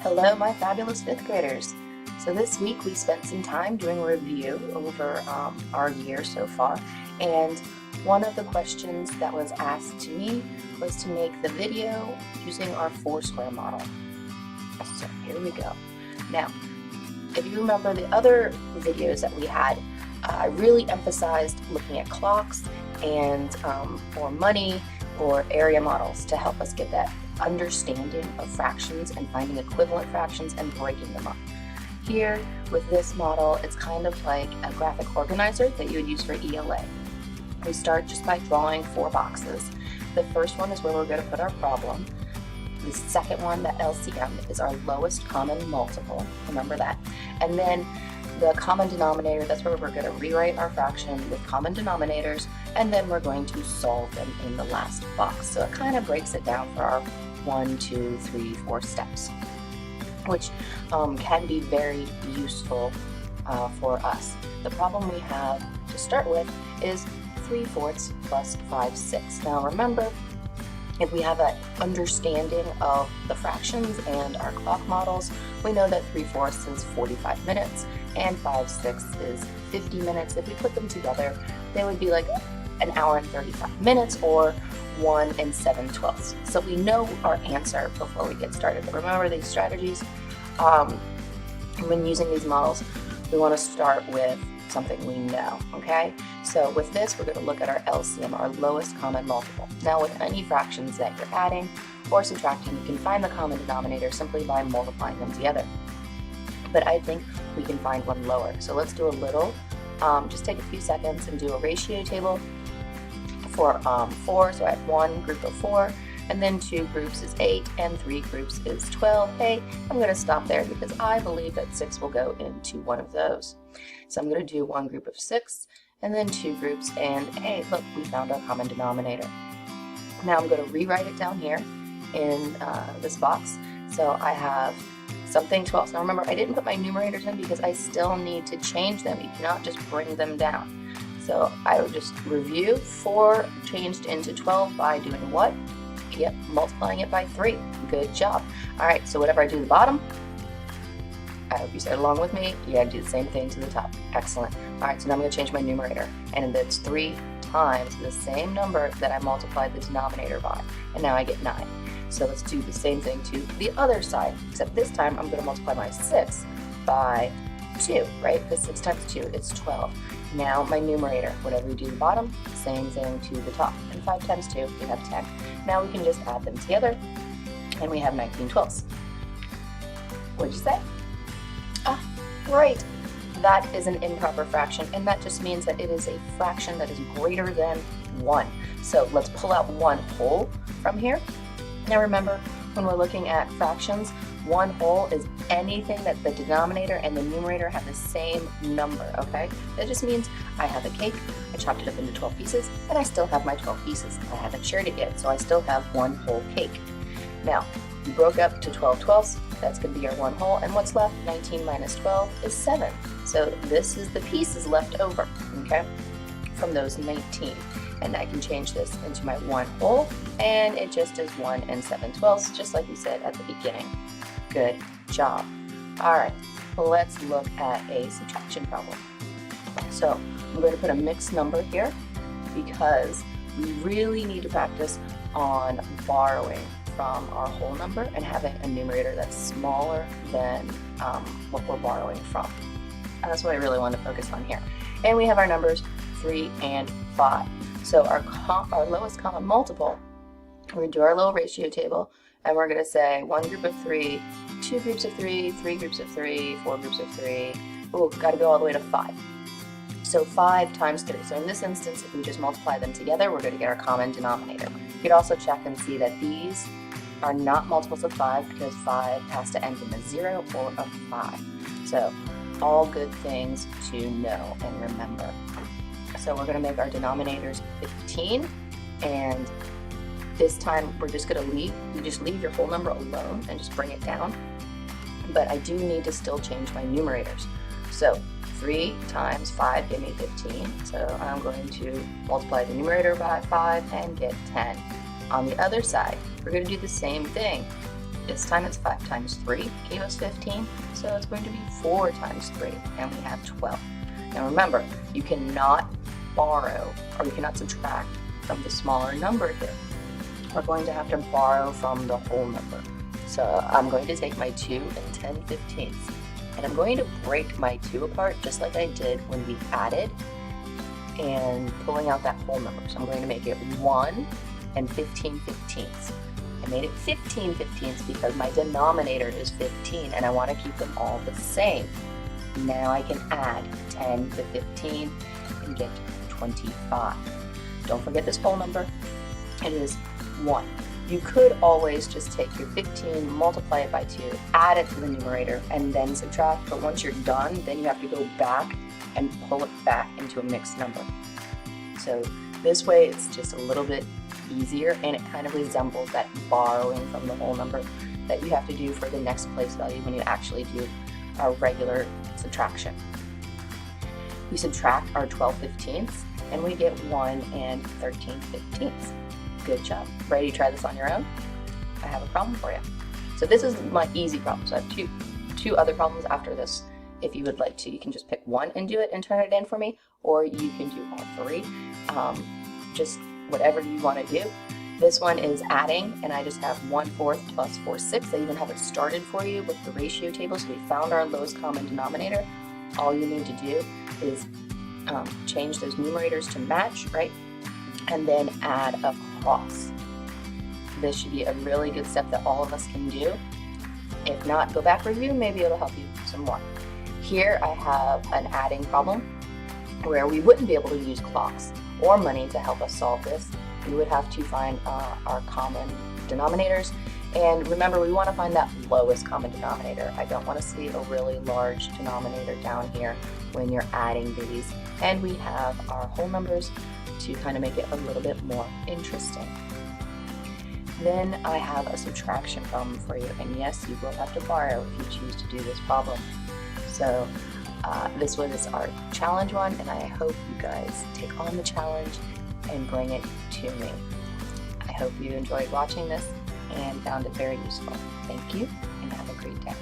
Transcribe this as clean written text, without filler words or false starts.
Hello, my fabulous fifth graders. So this week we spent some time doing a review over our year so far, and one of the questions that was asked to me was to make the video using our four-square model. So here we go. Now, if you remember the other videos that we had, I really emphasized looking at clocks and or money or area models to help us get that understanding of fractions and finding equivalent fractions and breaking them up. Here with this model, it's kind of like a graphic organizer that you would use for ELA. We start just by drawing four boxes. The first one is where we're going to put our problem. The second one, that LCM, is our lowest common multiple. Remember that. And then the common denominator, that's where we're going to rewrite our fraction with common denominators, and then we're going to solve them in the last box. So it kind of breaks it down for our 1, 2, 3, 4 steps, which can be very useful for us. The problem we have to start with is 3/4 plus 5/6. Now remember, if we have an understanding of the fractions and our clock models, we know that 3/4 is 45 minutes and 5/6 is 50 minutes. If we put them together, they would be like an hour and 35 minutes or 1 7/12. So we know our answer before we get started. But remember these strategies, when using these models, we want to start with something we know, okay? So with this, we're going to look at our LCM, our lowest common multiple. Now with any fractions that you're adding or subtracting, you can find the common denominator simply by multiplying them together. But I think we can find one lower. So let's do a little, just take a few seconds and do a ratio table for 4. So I have one group of 4, and then 2 groups is 8, and 3 groups is 12. Hey, I'm going to stop there because I believe that 6 will go into one of those. So I'm going to do one group of 6, and then 2 groups, and hey, look, we found our common denominator. Now I'm going to rewrite it down here in this box. So I have something 12. Now remember, I didn't put my numerators in because I still need to change them. You cannot just bring them down. So I would just review 4 changed into 12 by doing what? Yep, multiplying it by 3. Good job. All right, so whatever I do to the bottom, I hope you said along with me, you gotta do the same thing to the top. Excellent. All right, so now I'm gonna change my numerator, and that's 3 times the same number that I multiplied the denominator by, and now I get 9. So let's do the same thing to the other side, except this time I'm gonna multiply my 6 by 2, right? Because 6 times 2 is 12. Now my numerator, whatever you do to the bottom, same thing to the top. And 5 times 2, we have 10. Now we can just add them together, and we have 19/12. What'd you say? Ah, great. That is an improper fraction, and that just means that it is a fraction that is greater than 1. So let's pull out 1 whole from here. Now remember, when we're looking at fractions, 1 whole is anything that the denominator and the numerator have the same number, okay? That just means I have a cake, I chopped it up into 12 pieces, and I still have my 12 pieces. I haven't shared it yet, so I still have 1 whole cake. Now, we broke up to 12/12, that's going to be our 1 whole, and what's left? 19 minus 12 is 7. So this is the pieces left over, okay, from those 19. And I can change this into my 1 whole, and it just is 1 7/12, just like we said at the beginning. Good job. All right, let's look at a subtraction problem. So I'm going to put a mixed number here because we really need to practice on borrowing from our whole number and having a numerator that's smaller than what we're borrowing from. And that's what I really want to focus on here. And we have our numbers 3 and 5. So our lowest common multiple, we're going to do our little ratio table, and we're going to say 1 group of 3, 2 groups of 3, 3 groups of 3, 4 groups of 3. Oh, got to go all the way to 5. So 5 times 3. So in this instance, if we just multiply them together, we're going to get our common denominator. You could also check and see that these are not multiples of 5 because 5 has to end in a 0 or a 5. So all good things to know and remember. So we're going to make our denominators 15, and this time we're just going to leave your whole number alone and just bring it down. But I do need to still change my numerators. So 3 times 5 give me 15. So I'm going to multiply the numerator by 5 and get 10. On the other side, we're going to do the same thing. This time it's 5 times 3 gave us 15, so it's going to be 4 times 3, and we have 12. Now remember, you cannot borrow, or you cannot subtract from the smaller number here. We're going to have to borrow from the whole number. So I'm going to take my 2 and 10/15, and I'm going to break my 2 apart just like I did when we added and pulling out that whole number. So I'm going to make it 1 and 15/15. I made it 15/15 because my denominator is 15 and I want to keep them all the same. Now I can add 10 to 15 and get 25. Don't forget this whole number. It is 1. You could always just take your 15, multiply it by 2, add it to the numerator, and then subtract. But once you're done, then you have to go back and pull it back into a mixed number. So this way it's just a little bit easier, and it kind of resembles that borrowing from the whole number that you have to do for the next place value when you actually do a regular subtraction. We subtract our 12/15 and we get 1 and 13/15. Good job. Ready to try this on your own? I have a problem for you. So this is my easy problem. So I have two other problems after this. If you would like to, you can just pick one and do it and turn it in for me, or you can do all 3. Just whatever you want to do. This one is adding, and I just have 1/4 plus 4/6. I even have it started for you with the ratio table. So we found our lowest common denominator. All you need to do is change those numerators to match, right? And then add across. This should be a really good step that all of us can do. If not, go back review, maybe it'll help you some more. Here I have an adding problem where we wouldn't be able to use clocks or money to help us solve this. We would have to find our common denominators. And remember, we want to find that lowest common denominator. I don't want to see a really large denominator down here when you're adding these. And we have our whole numbers to kind of make it a little bit more interesting. Then I have a subtraction problem for you, and yes, you will have to borrow if you choose to do this problem. So this was our challenge one, and I hope you guys take on the challenge and bring it to me. I hope you enjoyed watching this and found it very useful. Thank you, and have a great day.